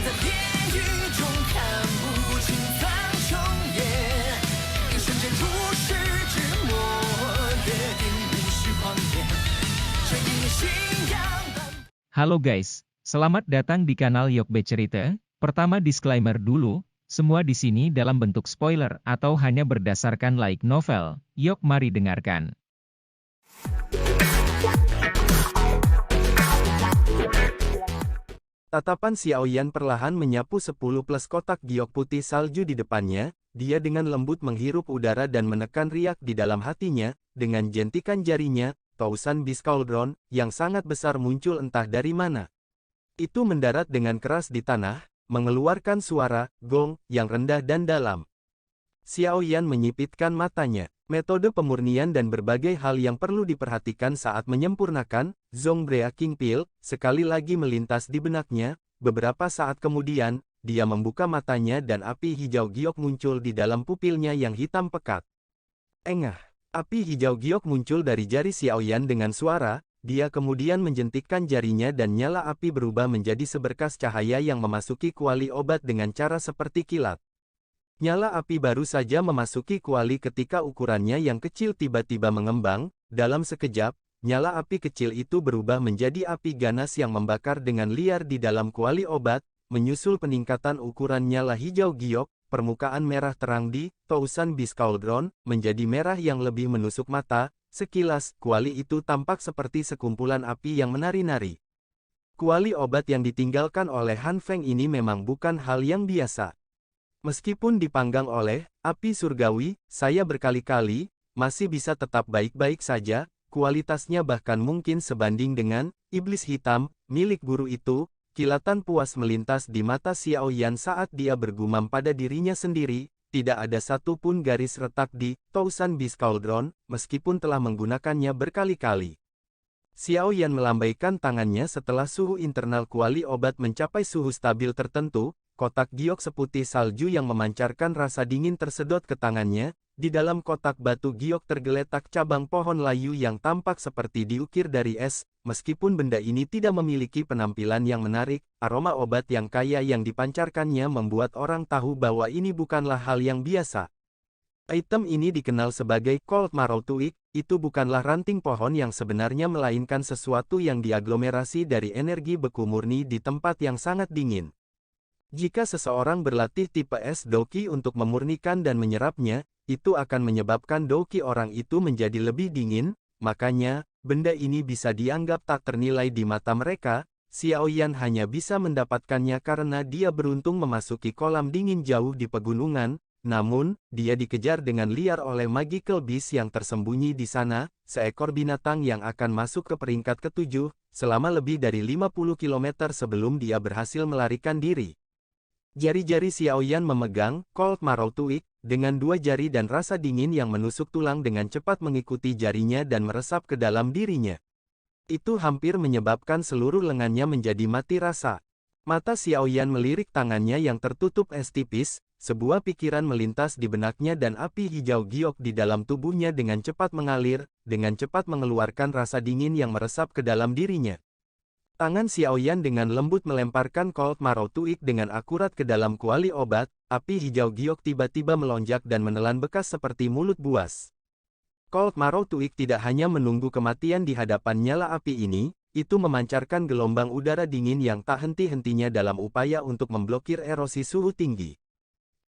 在地狱中看不清苍穹野，一瞬间如释之末，约定无需狂野，这一念信仰。 Halo guys, selamat datang di kanal Yokbe Cerita. Pertama disclaimer dulu, semua di sini dalam bentuk spoiler atau hanya berdasarkan light novel. Yok mari dengarkan. Tatapan Xiaoyan perlahan menyapu 10 plus kotak giok putih salju di depannya, dia dengan lembut menghirup udara dan menekan riak di dalam hatinya, dengan jentikan jarinya, Tousan Beast Cauldron, yang sangat besar muncul entah dari mana. Itu mendarat dengan keras di tanah, mengeluarkan suara, gong, yang rendah dan dalam. Xiaoyan menyipitkan matanya. Metode pemurnian dan berbagai hal yang perlu diperhatikan saat menyempurnakan Zongbrea King Pill sekali lagi melintas di benaknya. Beberapa saat kemudian, dia membuka matanya dan api hijau giok muncul di dalam pupilnya yang hitam pekat. Engah! Api hijau giok muncul dari jari Xiaoyan dengan suara, dia kemudian menjentikkan jarinya dan nyala api berubah menjadi seberkas cahaya yang memasuki kuali obat dengan cara seperti kilat. Nyala api baru saja memasuki kuali ketika ukurannya yang kecil tiba-tiba mengembang, dalam sekejap, nyala api kecil itu berubah menjadi api ganas yang membakar dengan liar di dalam kuali obat, menyusul peningkatan ukuran nyala hijau giok, permukaan merah terang di Tousan Beast Cauldron menjadi merah yang lebih menusuk mata. Sekilas, kuali itu tampak seperti sekumpulan api yang menari-nari. Kuali obat yang ditinggalkan oleh Han Feng ini memang bukan hal yang biasa. Meskipun dipanggang oleh api surgawi, saya berkali-kali, masih bisa tetap baik-baik saja, kualitasnya bahkan mungkin sebanding dengan iblis hitam milik guru itu. Kilatan puas melintas di mata Xiaoyan saat dia bergumam pada dirinya sendiri, tidak ada satu pun garis retak di Tousan Beast Cauldron, meskipun telah menggunakannya berkali-kali. Xiaoyan melambaikan tangannya setelah suhu internal kuali obat mencapai suhu stabil tertentu, kotak giok seputih salju yang memancarkan rasa dingin tersedot ke tangannya, di dalam kotak batu giok tergeletak cabang pohon layu yang tampak seperti diukir dari es. Meskipun benda ini tidak memiliki penampilan yang menarik, aroma obat yang kaya yang dipancarkannya membuat orang tahu bahwa ini bukanlah hal yang biasa. Item ini dikenal sebagai Cold Marrow Twig, itu bukanlah ranting pohon yang sebenarnya melainkan sesuatu yang diaglomerasi dari energi beku murni di tempat yang sangat dingin. Jika seseorang berlatih tipe es Doki untuk memurnikan dan menyerapnya, itu akan menyebabkan Doki orang itu menjadi lebih dingin, makanya, benda ini bisa dianggap tak ternilai di mata mereka. Xiaoyan hanya bisa mendapatkannya karena dia beruntung memasuki kolam dingin jauh di pegunungan, namun, dia dikejar dengan liar oleh Magical Beast yang tersembunyi di sana, seekor binatang yang akan masuk ke peringkat ke-7, selama lebih dari 50 km sebelum dia berhasil melarikan diri. Jari-jari Xiaoyan memegang Cold Marrow Twig, dengan dua jari dan rasa dingin yang menusuk tulang dengan cepat mengikuti jarinya dan meresap ke dalam dirinya. Itu hampir menyebabkan seluruh lengannya menjadi mati rasa. Mata Xiaoyan melirik tangannya yang tertutup es tipis, sebuah pikiran melintas di benaknya dan api hijau giok di dalam tubuhnya dengan cepat mengalir, dengan cepat mengeluarkan rasa dingin yang meresap ke dalam dirinya. Tangan Xiaoyan dengan lembut melemparkan Cold Marrow Twig dengan akurat ke dalam kuali obat, api hijau giok tiba-tiba melonjak dan menelan bekas seperti mulut buas. Cold Marrow Twig tidak hanya menunggu kematian di hadapan nyala api ini, itu memancarkan gelombang udara dingin yang tak henti-hentinya dalam upaya untuk memblokir erosi suhu tinggi.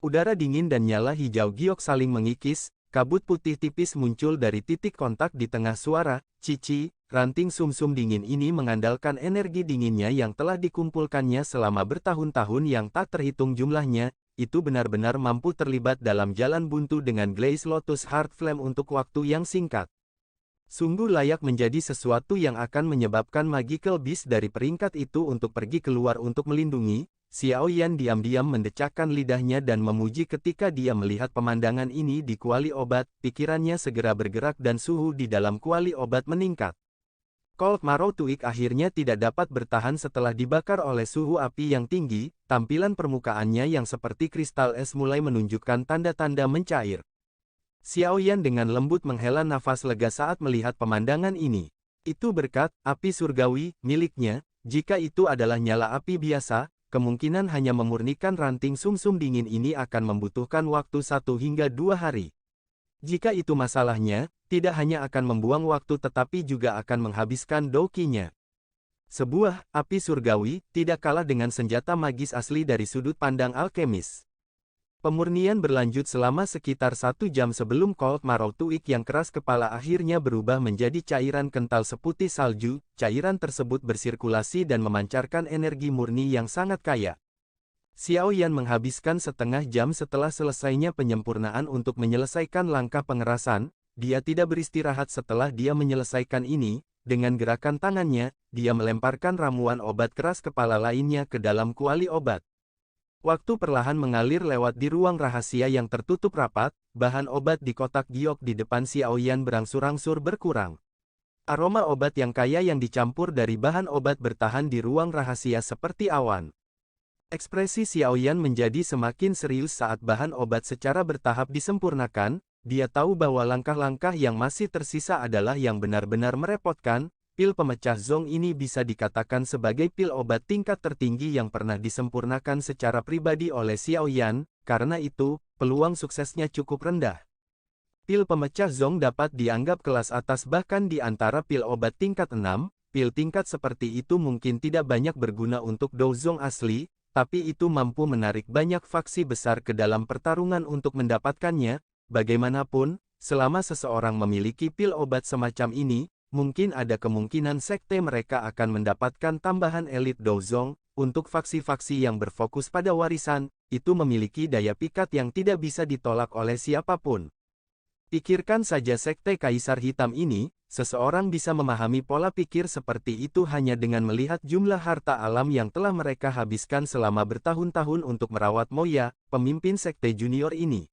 Udara dingin dan nyala hijau giok saling mengikis, kabut putih tipis muncul dari titik kontak di tengah suara, cici. Ranting sumsum dingin ini mengandalkan energi dinginnya yang telah dikumpulkannya selama bertahun-tahun yang tak terhitung jumlahnya, itu benar-benar mampu terlibat dalam jalan buntu dengan Glaze Lotus Heart Flame untuk waktu yang singkat. Sungguh layak menjadi sesuatu yang akan menyebabkan Magical Beast dari peringkat itu untuk pergi keluar untuk melindungi. Xiaoyan diam-diam mendecakkan lidahnya dan memuji ketika dia melihat pemandangan ini di kuali obat, pikirannya segera bergerak dan suhu di dalam kuali obat meningkat. Cold Marrow Twig akhirnya tidak dapat bertahan setelah dibakar oleh suhu api yang tinggi, tampilan permukaannya yang seperti kristal es mulai menunjukkan tanda-tanda mencair. Xiaoyan dengan lembut menghela nafas lega saat melihat pemandangan ini. Itu berkat api surgawi miliknya. Jika itu adalah nyala api biasa, kemungkinan hanya memurnikan ranting sumsum dingin ini akan membutuhkan waktu 1 hingga 2 hari. Jika itu masalahnya, tidak hanya akan membuang waktu tetapi juga akan menghabiskan dokinya. Sebuah api surgawi tidak kalah dengan senjata magis asli dari sudut pandang alkemis. Pemurnian berlanjut selama sekitar 1 jam sebelum Cold Marrow Tuik yang keras kepala akhirnya berubah menjadi cairan kental seputih salju. Cairan tersebut bersirkulasi dan memancarkan energi murni yang sangat kaya. Xiao Yan menghabiskan setengah jam setelah selesainya penyempurnaan untuk menyelesaikan langkah pengerasan. Dia tidak beristirahat setelah dia menyelesaikan ini. Dengan gerakan tangannya, dia melemparkan ramuan obat keras kepala lainnya ke dalam kuali obat. Waktu perlahan mengalir lewat di ruang rahasia yang tertutup rapat, bahan obat di kotak giok di depan Xiao Yan berangsur-angsur berkurang. Aroma obat yang kaya yang dicampur dari bahan obat bertahan di ruang rahasia seperti awan. Ekspresi Xiao Yan menjadi semakin serius saat bahan obat secara bertahap disempurnakan. Dia tahu bahwa langkah-langkah yang masih tersisa adalah yang benar-benar merepotkan. Pil pemecah zong ini bisa dikatakan sebagai pil obat tingkat tertinggi yang pernah disempurnakan secara pribadi oleh Xiao Yan, karena itu, peluang suksesnya cukup rendah. Pil pemecah zong dapat dianggap kelas atas bahkan di antara pil obat tingkat 6, pil tingkat seperti itu mungkin tidak banyak berguna untuk dozong asli, tapi itu mampu menarik banyak faksi besar ke dalam pertarungan untuk mendapatkannya. Bagaimanapun, selama seseorang memiliki pil obat semacam ini, mungkin ada kemungkinan sekte mereka akan mendapatkan tambahan elit dozong. Untuk faksi-faksi yang berfokus pada warisan, itu memiliki daya pikat yang tidak bisa ditolak oleh siapapun. Pikirkan saja sekte Kaisar Hitam ini, seseorang bisa memahami pola pikir seperti itu hanya dengan melihat jumlah harta alam yang telah mereka habiskan selama bertahun-tahun untuk merawat Moya, pemimpin sekte junior ini.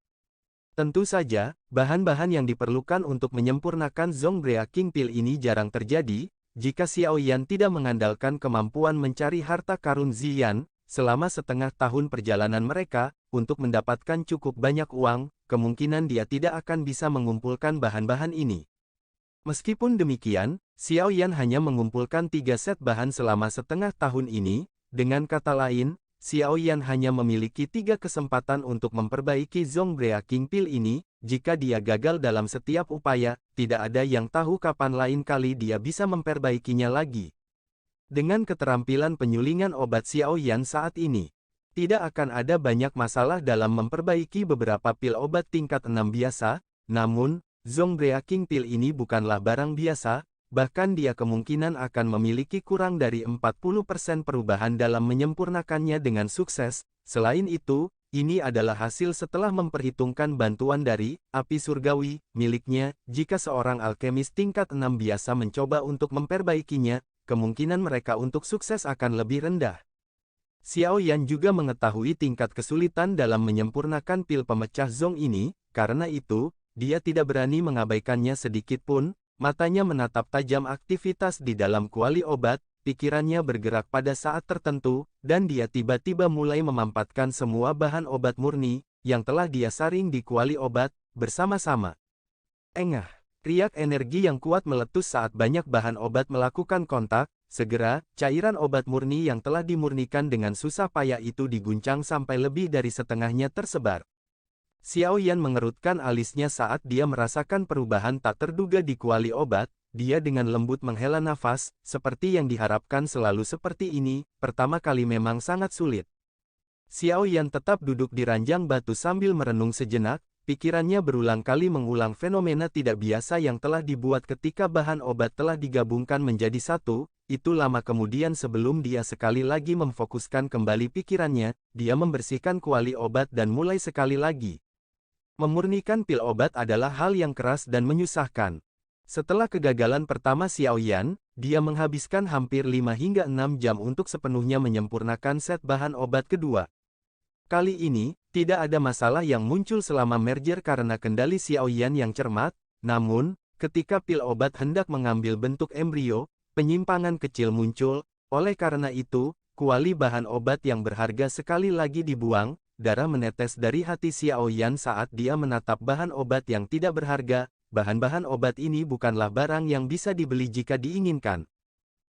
Tentu saja, bahan-bahan yang diperlukan untuk menyempurnakan Zongbrea King Pill ini jarang terjadi, jika Xiao Yan tidak mengandalkan kemampuan mencari harta karun Ziyan, selama setengah tahun perjalanan mereka, untuk mendapatkan cukup banyak uang, kemungkinan dia tidak akan bisa mengumpulkan bahan-bahan ini. Meskipun demikian, Xiao Yan hanya mengumpulkan 3 set bahan selama setengah tahun ini, dengan kata lain, Xiao Yan hanya memiliki 3 kesempatan untuk memperbaiki Zongbrea King Pill ini. Jika dia gagal dalam setiap upaya, tidak ada yang tahu kapan lain kali dia bisa memperbaikinya lagi. Dengan keterampilan penyulingan obat Xiao Yan saat ini, tidak akan ada banyak masalah dalam memperbaiki beberapa pil obat tingkat 6 biasa, namun, Zongbrea King Pill ini bukanlah barang biasa. Bahkan dia kemungkinan akan memiliki kurang dari 40% perubahan dalam menyempurnakannya dengan sukses. Selain itu, ini adalah hasil setelah memperhitungkan bantuan dari api surgawi miliknya. Jika seorang alkemis tingkat 6 biasa mencoba untuk memperbaikinya, kemungkinan mereka untuk sukses akan lebih rendah. Xiao Yan juga mengetahui tingkat kesulitan dalam menyempurnakan pil pemecah zong ini, karena itu, dia tidak berani mengabaikannya sedikit pun. Matanya menatap tajam aktivitas di dalam kuali obat, pikirannya bergerak pada saat tertentu, dan dia tiba-tiba mulai memampatkan semua bahan obat murni, yang telah dia saring di kuali obat, bersama-sama. Engah, riak energi yang kuat meletus saat banyak bahan obat melakukan kontak, segera, cairan obat murni yang telah dimurnikan dengan susah payah itu diguncang sampai lebih dari setengahnya tersebar. Xiao Yan mengerutkan alisnya saat dia merasakan perubahan tak terduga di kuali obat. Dia dengan lembut menghela nafas, seperti yang diharapkan selalu seperti ini, pertama kali memang sangat sulit. Xiao Yan tetap duduk di ranjang batu sambil merenung sejenak, pikirannya berulang kali mengulang fenomena tidak biasa yang telah dibuat ketika bahan obat telah digabungkan menjadi satu. Itu lama kemudian sebelum dia sekali lagi memfokuskan kembali pikirannya, dia membersihkan kuali obat dan mulai sekali lagi. Memurnikan pil obat adalah hal yang keras dan menyusahkan. Setelah kegagalan pertama Xiao Yan, dia menghabiskan hampir 5 hingga 6 jam untuk sepenuhnya menyempurnakan set bahan obat kedua. Kali ini, tidak ada masalah yang muncul selama merger karena kendali Xiao Yan yang cermat, namun, ketika pil obat hendak mengambil bentuk embrio, penyimpangan kecil muncul. Oleh karena itu, kuali bahan obat yang berharga sekali lagi dibuang. Darah menetes dari hati Xiao Yan saat dia menatap bahan obat yang tidak berharga. Bahan-bahan obat ini bukanlah barang yang bisa dibeli jika diinginkan.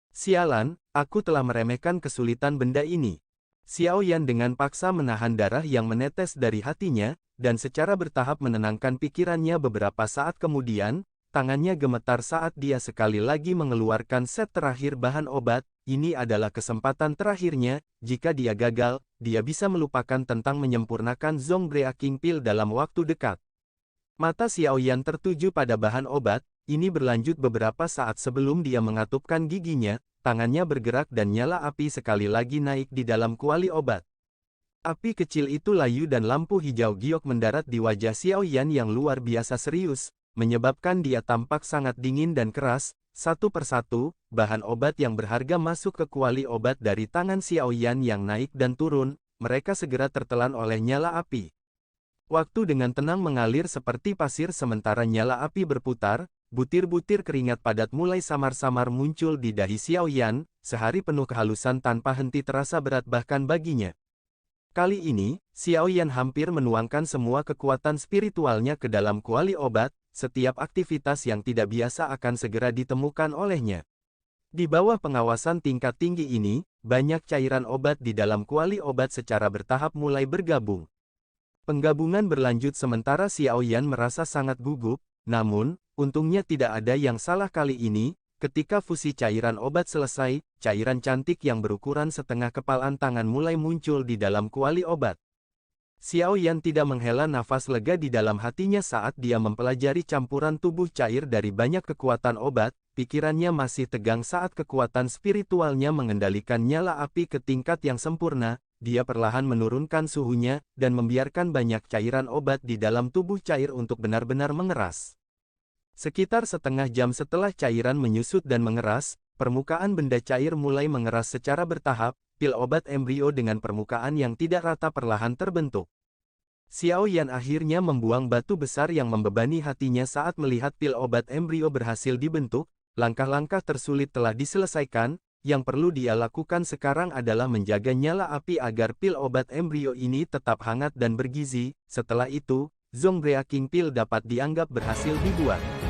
Sialan, aku telah meremehkan kesulitan benda ini. Xiao Yan dengan paksa menahan darah yang menetes dari hatinya, dan secara bertahap menenangkan pikirannya. Beberapa saat kemudian, tangannya gemetar saat dia sekali lagi mengeluarkan set terakhir bahan obat. Ini adalah kesempatan terakhirnya. Jika dia gagal, dia bisa melupakan tentang menyempurnakan Zongbreaking Pill dalam waktu dekat. Mata Xiao Yan tertuju pada bahan obat. Ini berlanjut beberapa saat sebelum dia mengatupkan giginya. Tangannya bergerak dan nyala api sekali lagi naik di dalam kuali obat. Api kecil itu layu dan lampu hijau giok mendarat di wajah Xiao Yan yang luar biasa serius, menyebabkan dia tampak sangat dingin dan keras. Satu persatu, bahan obat yang berharga masuk ke kuali obat dari tangan Xiao Yan yang naik dan turun. Mereka segera tertelan oleh nyala api. Waktu dengan tenang mengalir seperti pasir sementara nyala api berputar. Butir-butir keringat padat mulai samar-samar muncul di dahi Xiao Yan. Sehari penuh kehalusan tanpa henti terasa berat bahkan baginya. Kali ini, Xiao Yan hampir menuangkan semua kekuatan spiritualnya ke dalam kuali obat. Setiap aktivitas yang tidak biasa akan segera ditemukan olehnya. Di bawah pengawasan tingkat tinggi ini, banyak cairan obat di dalam kuali obat secara bertahap mulai bergabung. Penggabungan berlanjut sementara Xiao Yan merasa sangat gugup, namun, untungnya tidak ada yang salah kali ini. Ketika fusi cairan obat selesai, cairan cantik yang berukuran setengah kepalan tangan mulai muncul di dalam kuali obat. Xiao Yan tidak menghela nafas lega di dalam hatinya saat dia mempelajari campuran tubuh cair dari banyak kekuatan obat. Pikirannya masih tegang saat kekuatan spiritualnya mengendalikan nyala api ke tingkat yang sempurna. Dia perlahan menurunkan suhunya, dan membiarkan banyak cairan obat di dalam tubuh cair untuk benar-benar mengeras. Sekitar setengah jam setelah cairan menyusut dan mengeras, permukaan benda cair mulai mengeras secara bertahap. Pil obat embrio dengan permukaan yang tidak rata perlahan terbentuk. Xiao Yan akhirnya membuang batu besar yang membebani hatinya saat melihat pil obat embrio berhasil dibentuk. Langkah-langkah tersulit telah diselesaikan. Yang perlu dia lakukan sekarang adalah menjaga nyala api agar pil obat embrio ini tetap hangat dan bergizi. Setelah itu, Zongbreaking Pill dapat dianggap berhasil dibuat.